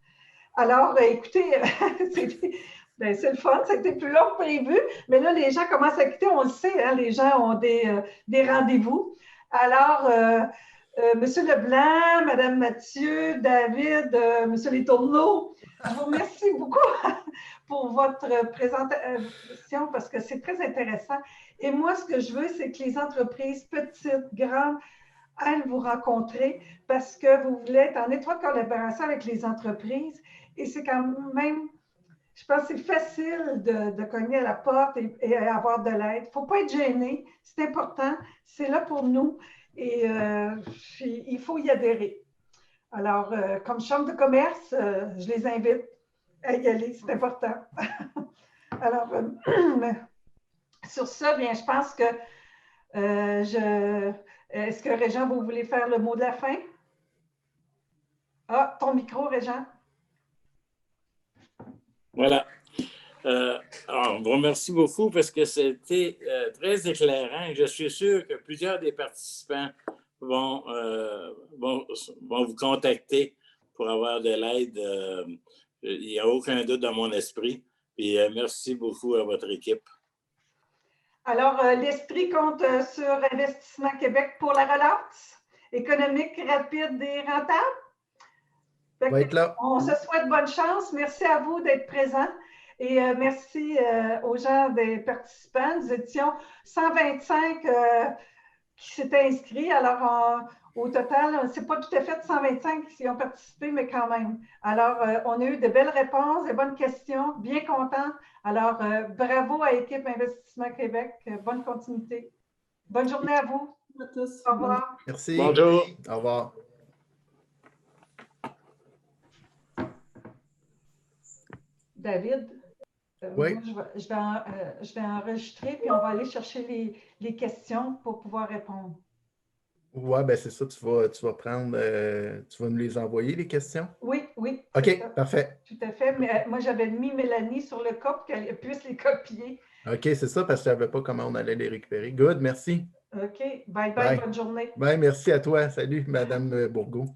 Alors, écoutez, c'est le fun, c'était plus long que prévu, mais là, les gens commencent à quitter, on le sait, hein, les gens ont des rendez-vous. Alors, M. Leblanc, Mme Mathieu, David, M. Letourneau, je vous remercie beaucoup pour votre présentation parce que c'est très intéressant. Et moi, ce que je veux, c'est que les entreprises petites, grandes, aillent vous rencontrer parce que vous voulez être en étroite collaboration avec les entreprises. Et c'est quand même, je pense que c'est facile de cogner à la porte et avoir de l'aide. Il ne faut pas être gêné, c'est important, c'est là pour nous et il faut y adhérer. Alors, comme chambre de commerce, je les invite à y aller, c'est important. Alors, sur ça, bien, je pense que est-ce que Régent, vous voulez faire le mot de la fin? Ah, ton micro, Régent. Voilà. Alors, on vous remercie beaucoup parce que c'était très éclairant. Je suis sûr que plusieurs des participants vont vous contacter pour avoir de l'aide. Il n'y a aucun doute dans mon esprit. Et merci beaucoup à votre équipe. Alors, l'Esprit compte sur Investissement Québec pour la relance économique rapide et rentable. Va être là. On se souhaite bonne chance. Merci à vous d'être présents et merci aux gens des participants. Nous étions 125 qui s'étaient inscrits. Alors, au total, ce n'est pas tout à fait 125 qui ont participé, mais quand même. Alors, on a eu de belles réponses, de bonnes questions, bien contents. Alors, bravo à l'équipe Investissement Québec. Bonne continuité. Bonne journée à vous. À tous. Au revoir. Merci. Bonjour. Au revoir. David, oui. Moi, je vais enregistrer, puis on va aller chercher les questions pour pouvoir répondre. Oui, bien c'est ça, tu vas prendre, tu vas nous les envoyer, les questions? Oui, oui. OK, parfait. Tout à fait, mais moi, j'avais mis Mélanie sur le cas pour qu'elle puisse les copier. OK, c'est ça, parce que je ne savais pas comment on allait les récupérer. Good, merci. OK, bye, bonne journée. Bye, merci à toi. Salut, Madame Bourgault.